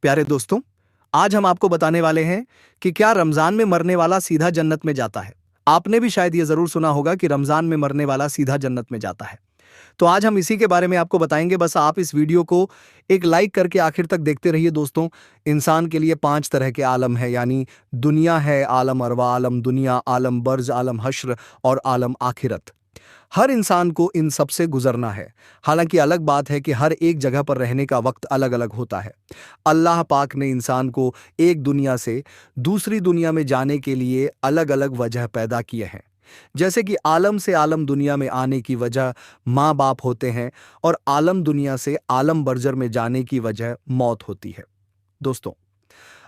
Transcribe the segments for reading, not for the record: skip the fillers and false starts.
प्यारे दोस्तों, आज हम आपको बताने वाले हैं कि क्या रमजान में मरने वाला सीधा जन्नत में जाता है। आपने भी शायद ये जरूर सुना होगा कि रमजान में मरने वाला सीधा जन्नत में जाता है। तो आज हम इसी के बारे में आपको बताएंगे। बस आप इस वीडियो को एक लाइक करके आखिर तक देखते रहिए। दोस्तों, इंसान के लिए 5 तरह के आलम है, यानी दुनिया है, आलम अरवा, आलम दुनिया, आलम बर्ज, आलम हश्र और आलम आखिरत। हर इंसान को इन सब से गुजरना है। हालांकि अलग बात है कि हर एक जगह पर रहने का वक्त अलग अलग होता है। अल्लाह पाक ने इंसान को एक दुनिया से दूसरी दुनिया में जाने के लिए अलग अलग वजह पैदा किए हैं। जैसे कि आलम से आलम दुनिया में आने की वजह माँ बाप होते हैं और आलम दुनिया से आलम बर्जर में जाने की वजह मौत होती है। दोस्तों,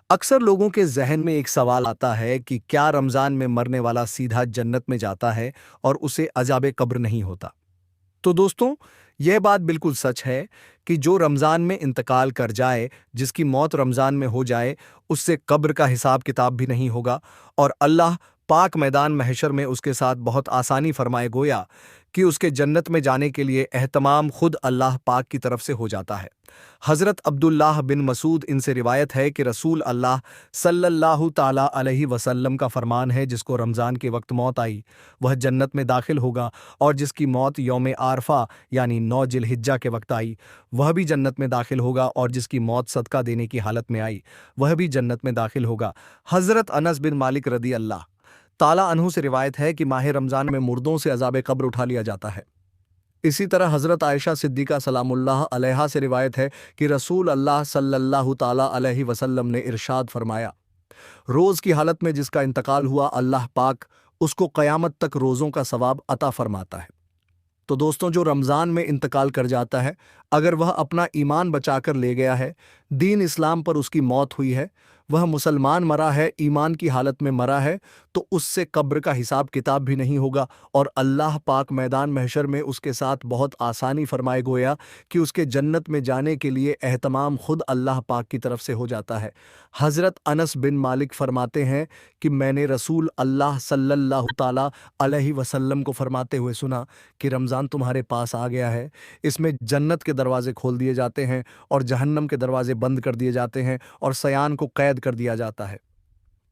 अक्सर लोगों के जहन में एक सवाल आता है कि क्या रमजान में मरने वाला सीधा जन्नत में जाता है और उसे अजाबे कब्र नहीं होता। तो दोस्तों, यह बात बिल्कुल सच है कि जो रमजान में इंतकाल कर जाए, जिसकी मौत रमजान में हो जाए, उससे कब्र का हिसाब किताब भी नहीं होगा और अल्लाह पाक मैदान महशर में उसके साथ बहुत आसानी फरमाए, गोया कि उसके जन्नत में जाने के लिए एहतमाम खुद अल्लाह पाक की तरफ से हो जाता है। हज़रत अब्दुल्लाह बिन मसूद इनसे रिवायत है कि रसूल अल्लाह सल्लल्लाहु ताला अलैहि वसल्लम का फरमान है, जिसको रमज़ान के वक्त मौत आई वह जन्नत में दाखिल होगा, और जिसकी मौत यौम आरफा यानी 9 जिलहिज्जा के वक्त आई वह भी जन्नत में दाखिल होगा, और जिसकी मौत सदका देने की हालत में आई वह भी जन्नत में दाखिल होगा। हज़रत अनस बिन मालिक रदी अल्लाह ताला अन्हु से रिवायत है कि माह रमज़ान में मुर्दों से अज़ाब कब्र उठा लिया जाता है। इसी तरह हज़रत आयशा सिद्दीक़ा सलामुल्लाह अलैहा से रिवायत है कि रसूल अल्लाह सल्लल्लाहु ताला अलैहि वसल्लम ने इरशाद फरमाया, रोज़ की हालत में जिसका इंतकाल हुआ, अल्लाह पाक उसको क़यामत तक रोज़ों का सवाब अता फरमाता है। तो दोस्तों, जो रमज़ान में इंतकाल कर जाता है, अगर वह अपना ईमान बचाकर ले गया है, दीन इस्लाम पर उसकी मौत हुई है, वह मुसलमान मरा है, ईमान की हालत में मरा है, तो उससे कब्र का हिसाब किताब भी नहीं होगा और अल्लाह पाक मैदान महशर में उसके साथ बहुत आसानी फरमाए, गोया कि उसके जन्नत में जाने के लिए एहतमाम खुद अल्लाह पाक की तरफ से हो जाता है। हज़रत अनस बिन मालिक फरमाते हैं कि मैंने रसूल अल्लाह सल्लल्लाहु ताला अलैहि वसल्लम को फरमाते हुए सुना कि रमज़ान तुम्हारे पास आ गया है, इसमें जन्नत के दरवाजे खोल दिए जाते हैं और जहन्नम के दरवाजे बंद कर दिए जाते हैं और सयान को कैद कर दिया जाता है।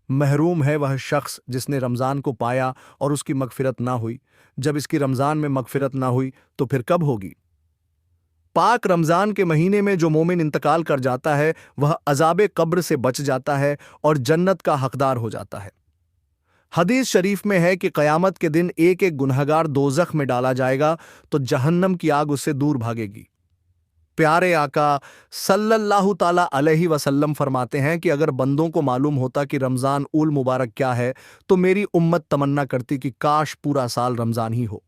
महरूम है वह शख्स जिसने रमज़ान को पाया और उसकी मगफिरत ना हुई। जब इसकी रमज़ान में मगफिरत ना हुई तो फिर कब होगी। पाक रमज़ान के महीने में जो मोमिन इंतकाल कर जाता है, वह अज़ाबे कब्र से बच जाता है और जन्नत का हकदार हो जाता है। हदीस शरीफ में है कि क़यामत के दिन एक एक गुनहगार दोज़ख में डाला जाएगा तो जहन्नम की आग उससे दूर भागेगी। प्यारे आका सल्लल्लाहु ताला अलैहि वसल्लम फरमाते हैं कि अगर बंदों को मालूम होता कि रमज़ान उल मुबारक क्या है, तो मेरी उम्मत तमन्ना करती कि काश पूरा साल रमज़ान ही हो।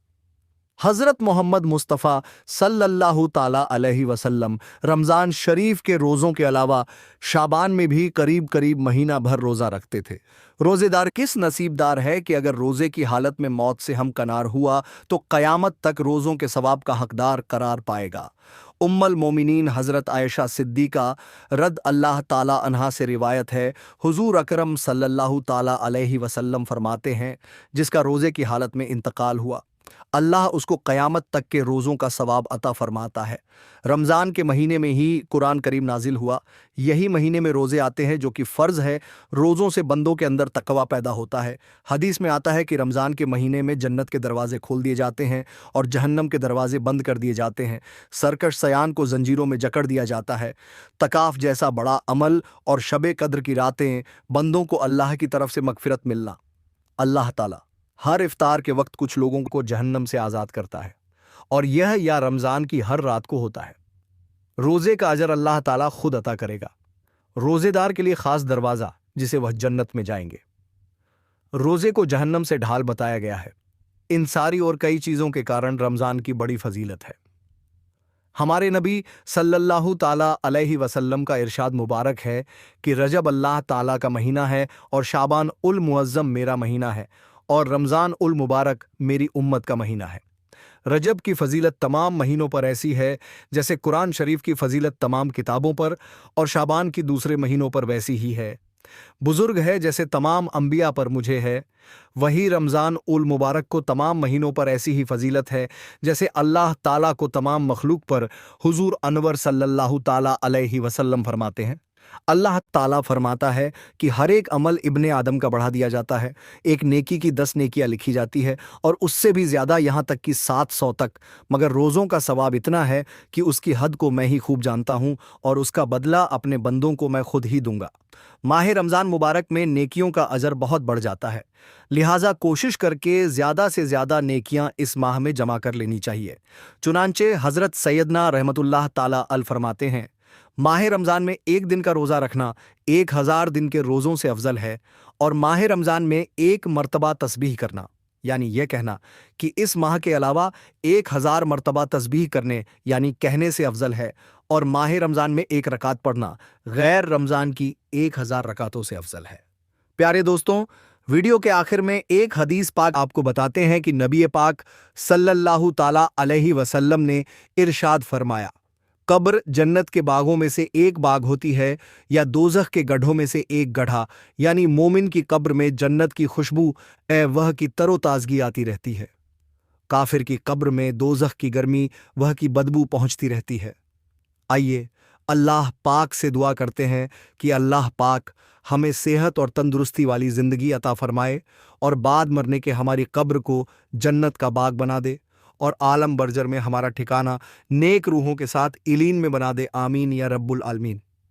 हज़रत मोहम्मद मुस्तफ़ा सल्लल्लाहु ताला अलैहि वसल्लम रमज़ान शरीफ के रोज़ों के अलावा शाबान में भी करीब करीब महीना भर रोज़ा रखते थे। रोज़ेदार किस नसीबदार है कि अगर रोज़े की हालत में मौत से हमकनार हुआ तो क़यामत तक रोज़ों के सवाब का हकदार करार पाएगा। उम्मुल मोमिनीन हज़रत आयशा सिद्दीक़ा रद अल्लाह ताला अन्हा से रिवायत है, हुज़ूर अकरम सल्लल्लाहु ताला अलैहि वसल्लम फरमाते हैं, जिसका रोज़े की हालत में इंतकाल हुआ, अल्लाह उसको क़यामत तक के रोज़ों का सवाब अता फरमाता है। रमज़ान के महीने में ही कुरान करीम नाजिल हुआ। यही महीने में रोज़े आते हैं जो कि फ़र्ज़ है। रोज़ों से बंदों के अंदर तकवा पैदा होता है। हदीस में आता है कि रमज़ान के महीने में जन्नत के दरवाज़े खोल दिए जाते हैं और जहन्नम के दरवाज़े बंद कर दिए जाते हैं। सरकश सयान को जंजीरों में जकड़ दिया जाता है। तकाफ जैसा बड़ा अमल और शबे कद्र की रातें, बंदों को अल्लाह की तरफ से मगफ़िरत मिलना। अल्लाह ताला हर इफ्तार के वक्त कुछ लोगों को जहन्नम से आज़ाद करता है और यह या रमज़ान की हर रात को होता है। रोज़े का अजर अल्लाह ताला खुद अता करेगा। रोज़ेदार के लिए ख़ास दरवाज़ा जिसे वह जन्नत में जाएंगे। रोज़े को जहन्नम से ढाल बताया गया है। इन सारी और कई चीज़ों के कारण रमज़ान की बड़ी फजीलत है। हमारे नबी सल्लल्लाहु ताला अलैहि वसल्लम का इरशाद मुबारक है कि रजब अल्लाह ताला का महीना है और शाबान उल मुअज़्ज़म मेरा महीना है और रमज़ान उल मुबारक मेरी उम्मत का महीना है। रजब की फ़जीलत तमाम महीनों पर ऐसी है जैसे कुरान शरीफ की फ़जीलत तमाम किताबों पर और शाबान की दूसरे महीनों पर वैसी ही है। बुज़ुर्ग है जैसे तमाम अंबिया पर मुझे है, वही रमज़ान उल मुबारक को तमाम महीनों पर ऐसी ही फ़जीलत है जैसे अल्लाह ताला को तमाम मखलूक पर। हुज़ूर अनवर सल्लल्लाहु ताला अलैहि वसल्लम फरमाते हैं, اللہ ताला फरमाता है कि हर एक अमल इब्ने आदम का बढ़ा दिया जाता है। एक नेकी की 10 नेकियां लिखी जाती है और उससे भी ज़्यादा, यहाँ तक कि 700 तक। मगर रोज़ों का सवाब इतना है कि उसकी हद को मैं ही खूब जानता हूँ और उसका बदला अपने बंदों को मैं खुद ही दूंगा। माह रमज़ान मुबारक में नेकियों का अजर बहुत बढ़ जाता है, लिहाजा कोशिश करके ज़्यादा से ज़्यादा नेकियां इस माह में जमा कर लेनी चाहिए। चुनांचे हज़रत सैयदना रहमतुल्लाह ताला अल फरमाते हैं, माह रमज़ान में एक दिन का रोज़ा रखना 1000 दिन के रोज़ों से अफजल है, और माह रमज़ान में एक मर्तबा तस्बीह करना, यानी यह कहना कि इस माह के अलावा 1000 मर्तबा तस्बीह करने यानी कहने से अफजल है, और माह रमज़ान में एक रकात पढ़ना गैर रमज़ान की 1000 रकातों से अफजल है। प्यारे दोस्तों, वीडियो के आखिर में एक हदीस पाक आपको बताते हैं कि नबी पाक सल्लल्लाहु ताला अलैहि वसल्लम ने इरशाद फरमाया, कब्र जन्नत के बागों में से एक बाग होती है या दोज़ख के गड्ढों में से एक गड्ढा, यानी मोमिन की कब्र में जन्नत की खुशबू वह की तरोताज़गी आती रहती है, काफिर की कब्र में दोज़ख की गर्मी वह की बदबू पहुंचती रहती है। आइए अल्लाह पाक से दुआ करते हैं कि अल्लाह पाक हमें सेहत और तंदुरुस्ती वाली ज़िंदगी अता फरमाए और बाद मरने के हमारी कब्र को जन्नत का बाग बना दे और आलम बरजर में हमारा ठिकाना नेक रूहों के साथ इलीन में बना दे। आमीन या रब्बुल आलमीन।